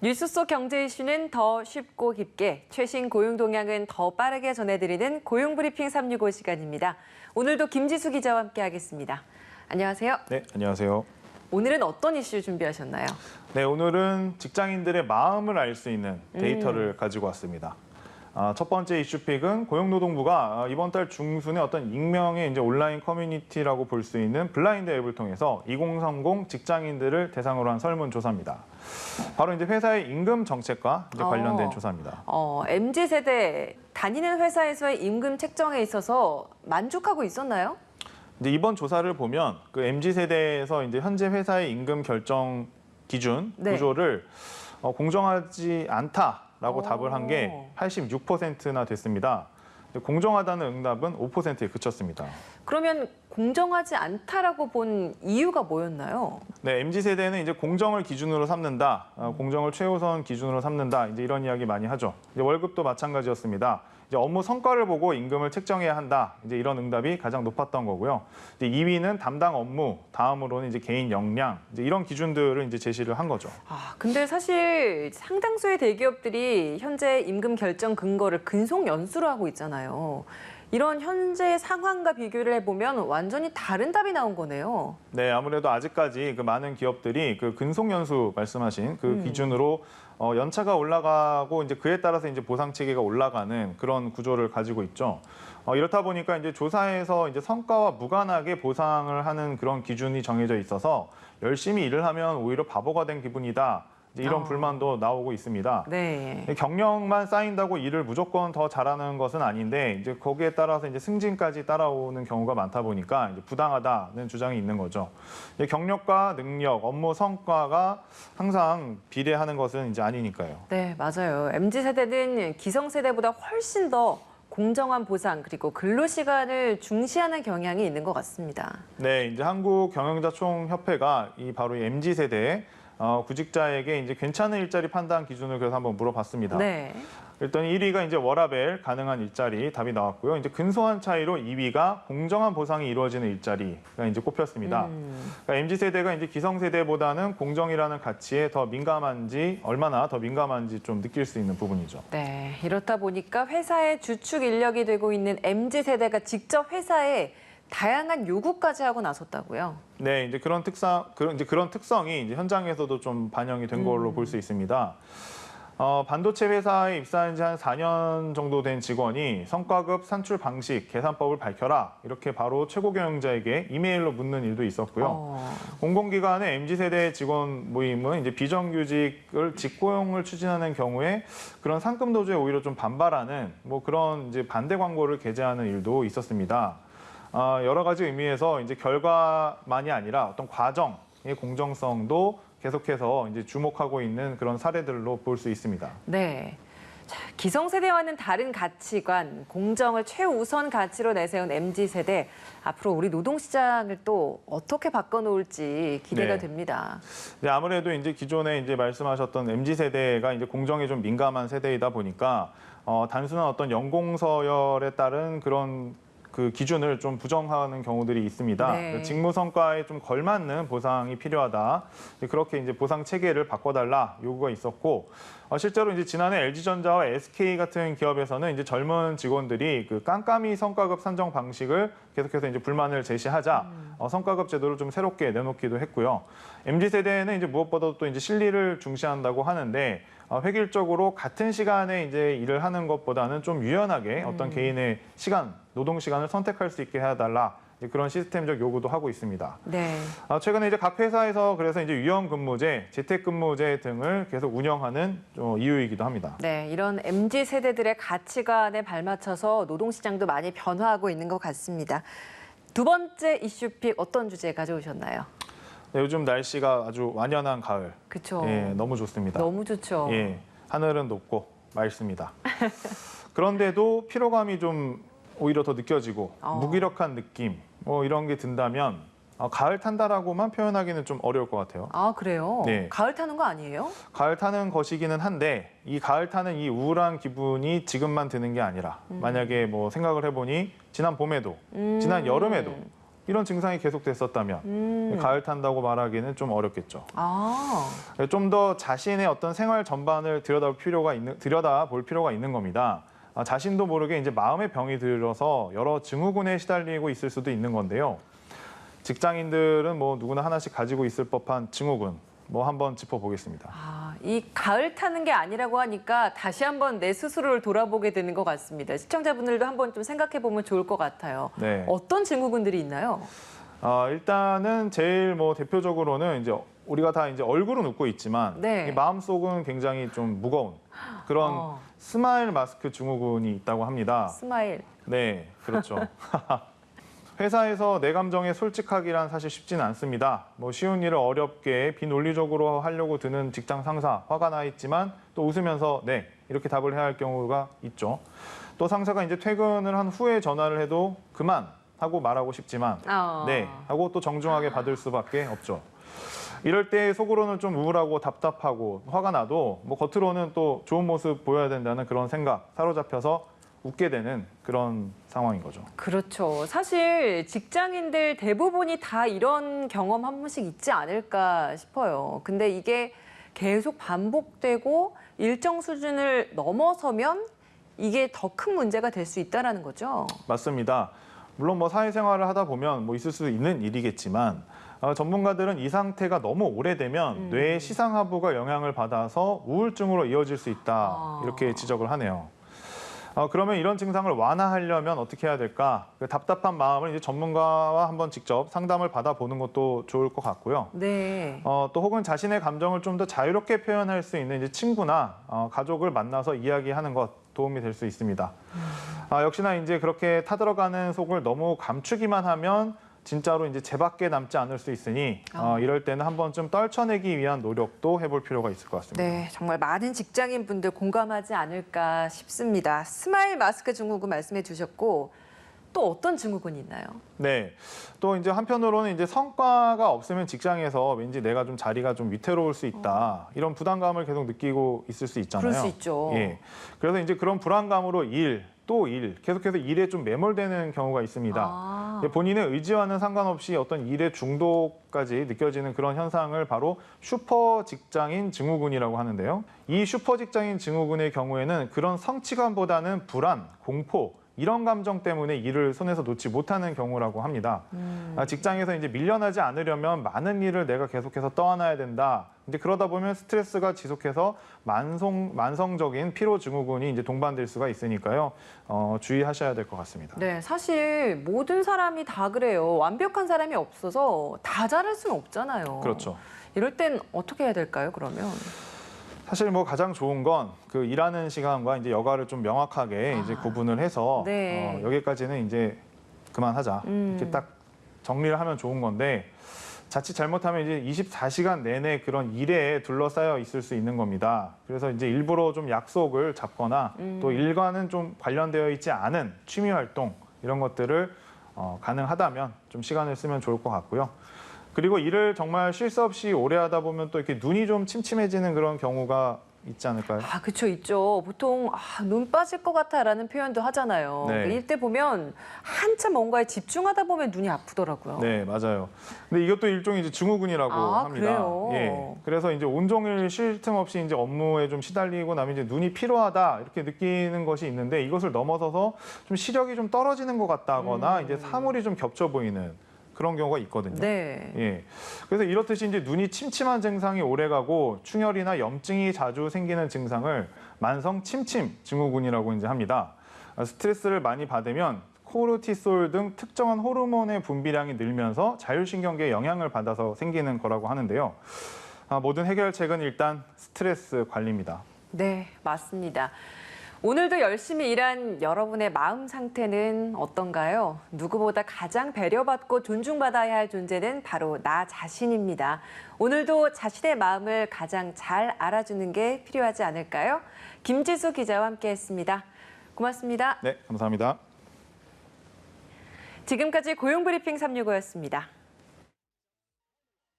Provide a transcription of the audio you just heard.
뉴스 속 경제 이슈는 더 쉽고 깊게, 최신 고용 동향은 더 빠르게 전해드리는 고용브리핑 365 시간입니다. 오늘도 김지수 기자와 함께하겠습니다. 안녕하세요. 네, 안녕하세요. 오늘은 어떤 이슈 준비하셨나요? 네, 오늘은 직장인들의 마음을 알 수 있는 데이터를 가지고 왔습니다. 첫 번째 이슈픽은 고용노동부가 이번 달 중순에 어떤 익명의 이제 온라인 커뮤니티라고 볼 수 있는 블라인드 앱을 통해서 2030 직장인들을 대상으로 한 설문조사입니다. 바로 이제 회사의 임금 정책과 이제 관련된 조사입니다. MZ세대 다니는 회사에서의 임금 책정에 있어서 만족하고 있었나요? 이제 이번 조사를 보면 그 MZ세대에서 이제 현재 회사의 임금 결정 기준 네. 구조를 공정하지 않다라고 답을 한 게 86%나 됐습니다. 공정하다는 응답은 5%에 그쳤습니다. 그러면 공정하지 않다라고 본 이유가 뭐였나요? 네, MZ세대는 이제 공정을 기준으로 삼는다, 공정을 최우선 기준으로 삼는다, 이제 이런 이야기 많이 하죠. 이제 월급도 마찬가지였습니다. 이제 업무 성과를 보고 임금을 책정해야 한다, 이제 이런 응답이 가장 높았던 거고요. 이제 2위는 담당 업무, 다음으로는 이제 개인 역량, 이제 이런 기준들을 이제 제시를 한 거죠. 근데 사실 상당수의 대기업들이 현재 임금 결정 근거를 근속 연수로 하고 있잖아요. 이런 현재 상황과 비교를 해보면 완전히 다른 답이 나온 거네요. 네, 아무래도 아직까지 그 많은 기업들이 그 근속연수 말씀하신 그 기준으로 연차가 올라가고 이제 그에 따라서 이제 보상 체계가 올라가는 그런 구조를 가지고 있죠. 이렇다 보니까 이제 조사에서 이제 성과와 무관하게 보상을 하는 그런 기준이 정해져 있어서 열심히 일을 하면 오히려 바보가 된 기분이다. 이런 불만도 나오고 있습니다. 네. 경력만 쌓인다고 일을 무조건 더 잘하는 것은 아닌데 이제 거기에 따라서 이제 승진까지 따라오는 경우가 많다 보니까 이제 부당하다는 주장이 있는 거죠. 경력과 능력, 업무 성과가 항상 비례하는 것은 이제 아니니까요. 네, 맞아요. MZ세대는 기성세대보다 훨씬 더 공정한 보상 그리고 근로시간을 중시하는 경향이 있는 것 같습니다. 네, 이제 한국경영자총협회가 바로 이 MZ세대 구직자에게 이제 괜찮은 일자리 판단 기준을 그래서 한번 물어봤습니다. 네. 그랬더니 1위가 이제 워라밸 가능한 일자리 답이 나왔고요. 이제 근소한 차이로 2위가 공정한 보상이 이루어지는 일자리가 이제 꼽혔습니다. 그러니까 MZ세대가 이제 기성세대보다는 공정이라는 가치에 더 민감한지 얼마나 더 민감한지 좀 느낄 수 있는 부분이죠. 네, 이렇다 보니까 회사의 주축 인력이 되고 있는 MZ세대가 직접 회사에 다양한 요구까지 하고 나섰다고요? 네, 이제 그런 특성이 이제 현장에서도 좀 반영이 된 걸로 볼 수 있습니다. 반도체 회사에 입사한 지 한 4년 정도 된 직원이 성과급 산출 방식, 계산법을 밝혀라 이렇게 바로 최고 경영자에게 이메일로 묻는 일도 있었고요. 공공기관의 MZ세대 직원 모임은 이제 비정규직을 직고용을 추진하는 경우에 그런 상금 노조에 오히려 좀 반발하는 뭐 그런 이제 반대 광고를 게재하는 일도 있었습니다. 여러 가지 의미에서 이제 결과만이 아니라 어떤 과정의 공정성도 계속해서 이제 주목하고 있는 그런 사례들로 볼 수 있습니다. 네. 자, 기성세대와는 다른 가치관, 공정을 최우선 가치로 내세운 MZ세대. 앞으로 우리 노동시장을 또 어떻게 바꿔놓을지 기대가 됩니다. 네, 아무래도 이제 기존에 이제 말씀하셨던 MZ세대가 이제 공정에 좀 민감한 세대이다 보니까 단순한 어떤 연공 서열에 따른 그런 그 기준을 좀 부정하는 경우들이 있습니다. 네. 직무 성과에 좀 걸맞는 보상이 필요하다. 그렇게 이제 보상 체계를 바꿔달라 요구가 있었고, 실제로 이제 지난해 LG전자와 SK 같은 기업에서는 이제 젊은 직원들이 그 깜깜이 성과급 산정 방식을 계속해서 이제 불만을 제시하자 성과급 제도를 좀 새롭게 내놓기도 했고요. MZ세대는 이제 무엇보다도 또 이제 실리를 중시한다고 하는데 획일적으로 같은 시간에 이제 일을 하는 것보다는 좀 유연하게 어떤 개인의 시간, 노동 시간을 선택할 수 있게 해달라. 그런 시스템적 요구도 하고 있습니다. 네. 최근에 이제 각 회사에서 그래서 이제 유연근무제, 재택근무제 등을 계속 운영하는 이유이기도 합니다. 네, 이런 MZ세대들의 가치관에 발맞춰서 노동시장도 많이 변화하고 있는 것 같습니다. 두 번째 이슈픽 어떤 주제 가져오셨나요? 네, 요즘 날씨가 아주 완연한 가을. 그렇죠. 예, 너무 좋습니다. 너무 좋죠. 예, 하늘은 높고 맑습니다. 그런데도 피로감이 좀 오히려 더 느껴지고 무기력한 느낌 뭐 이런 게 든다면 가을 탄다라고만 표현하기는 좀 어려울 것 같아요. 아, 그래요? 네. 가을 타는 거 아니에요? 가을 타는 것이기는 한데 이 가을 타는 이 우울한 기분이 지금만 드는 게 아니라 만약에 뭐 생각을 해보니 지난 봄에도 지난 여름에도 이런 증상이 계속됐었다면 가을 탄다고 말하기는 좀 어렵겠죠. 좀 더 자신의 어떤 생활 전반을 들여다볼 필요가 있는 겁니다. 자신도 모르게 이제 마음의 병이 들어서 여러 증후군에 시달리고 있을 수도 있는 건데요. 직장인들은 뭐 누구나 하나씩 가지고 있을 법한 증후군 뭐 한번 짚어보겠습니다. 이 가을 타는 게 아니라고 하니까 다시 한번 내 스스로를 돌아보게 되는 것 같습니다. 시청자분들도 한번 좀 생각해 보면 좋을 것 같아요. 네. 어떤 증후군들이 있나요? 일단은 제일 뭐 대표적으로는 이제 우리가 다 이제 얼굴은 웃고 있지만 네. 이 마음속은 굉장히 좀 무거운 그런 스마일 마스크 증후군이 있다고 합니다. 스마일. 네, 그렇죠. 회사에서 내 감정에 솔직하기란 사실 쉽지는 않습니다. 뭐 쉬운 일을 어렵게 비논리적으로 하려고 드는 직장 상사, 화가 나 있지만 또 웃으면서 네, 이렇게 답을 해야 할 경우가 있죠. 또 상사가 이제 퇴근을 한 후에 전화를 해도 그만 하고 말하고 싶지만 네, 하고 또 정중하게 받을 수밖에 없죠. 이럴 때 속으로는 좀 우울하고 답답하고 화가 나도 뭐 겉으로는 또 좋은 모습 보여야 된다는 그런 생각 사로잡혀서 웃게 되는 그런 상황인 거죠. 그렇죠. 사실 직장인들 대부분이 다 이런 경험 한 번씩 있지 않을까 싶어요. 근데 이게 계속 반복되고 일정 수준을 넘어서면 이게 더 큰 문제가 될 수 있다는 거죠. 맞습니다. 물론 뭐 사회생활을 하다 보면 뭐 있을 수 있는 일이겠지만 전문가들은 이 상태가 너무 오래되면 뇌의 시상하부가 영향을 받아서 우울증으로 이어질 수 있다 이렇게 지적을 하네요. 그러면 이런 증상을 완화하려면 어떻게 해야 될까? 그 답답한 마음을 이제 전문가와 한번 직접 상담을 받아보는 것도 좋을 것 같고요. 네. 또 혹은 자신의 감정을 좀 더 자유롭게 표현할 수 있는 이제 친구나 가족을 만나서 이야기하는 것 도움이 될 수 있습니다. 역시나 이제 그렇게 타들어가는 속을 너무 감추기만 하면 진짜로 이제 제밖에 남지 않을 수 있으니 이럴 때는 한 번쯤 떨쳐내기 위한 노력도 해볼 필요가 있을 것 같습니다. 네, 정말 많은 직장인 분들 공감하지 않을까 싶습니다. 스마일 마스크 증후군 말씀해 주셨고 또 어떤 증후군이 있나요? 네, 또 이제 한편으로는 이제 성과가 없으면 직장에서 왠지 내가 좀 자리가 좀 위태로울 수 있다 이런 부담감을 계속 느끼고 있을 수 있잖아요. 그럴 수 있죠. 예, 그래서 이제 그런 불안감으로 또 일, 계속해서 일에 좀 매몰되는 경우가 있습니다. 본인의 의지와는 상관없이 어떤 일의 중독까지 느껴지는 그런 현상을 바로 슈퍼 직장인 증후군이라고 하는데요. 이 슈퍼 직장인 증후군의 경우에는 그런 성취감보다는 불안, 공포, 이런 감정 때문에 일을 손에서 놓지 못하는 경우라고 합니다. 직장에서 이제 밀려나지 않으려면 많은 일을 내가 계속해서 떠안아야 된다. 이제 그러다 보면 스트레스가 지속해서 만성적인 피로 증후군이 이제 동반될 수가 있으니까요. 주의하셔야 될 것 같습니다. 네, 사실 모든 사람이 다 그래요. 완벽한 사람이 없어서 다 잘할 수는 없잖아요. 그렇죠. 이럴 땐 어떻게 해야 될까요, 그러면? 사실 뭐 가장 좋은 건 그 일하는 시간과 이제 여가를 좀 명확하게 이제 구분을 해서 네. 여기까지는 이제 그만하자 이렇게 딱 정리를 하면 좋은 건데 자칫 잘못하면 이제 24시간 내내 그런 일에 둘러싸여 있을 수 있는 겁니다. 그래서 이제 일부러 좀 약속을 잡거나 또 일과는 좀 관련되어 있지 않은 취미 활동 이런 것들을 가능하다면 좀 시간을 쓰면 좋을 것 같고요. 그리고 일을 정말 쉴 새 없이 오래 하다 보면 또 이렇게 눈이 좀 침침해지는 그런 경우가 있지 않을까요? 그렇죠, 있죠. 보통 눈 빠질 것 같아라는 표현도 하잖아요. 네. 이때 보면 한참 뭔가에 집중하다 보면 눈이 아프더라고요. 네, 맞아요. 근데 이것도 일종의 이제 증후군이라고 합니다. 그래요? 예. 그래서 이제 온종일 쉴 틈 없이 이제 업무에 좀 시달리고 나면 이제 눈이 피로하다 이렇게 느끼는 것이 있는데 이것을 넘어서서 좀 시력이 좀 떨어지는 것 같다거나 이제 사물이 좀 겹쳐 보이는 그런 경우가 있거든요. 네. 예. 그래서 이렇듯이 이제 눈이 침침한 증상이 오래가고 충혈이나 염증이 자주 생기는 증상을 만성 침침 증후군이라고 이제 합니다. 스트레스를 많이 받으면 코르티솔 등 특정한 호르몬의 분비량이 늘면서 자율신경계에 영향을 받아서 생기는 거라고 하는데요. 모든 해결책은 일단 스트레스 관리입니다. 네, 맞습니다. 오늘도 열심히 일한 여러분의 마음 상태는 어떤가요? 누구보다 가장 배려받고 존중받아야 할 존재는 바로 나 자신입니다. 오늘도 자신의 마음을 가장 잘 알아주는 게 필요하지 않을까요? 김지수 기자와 함께했습니다. 고맙습니다. 네, 감사합니다. 지금까지 고용브리핑 365였습니다.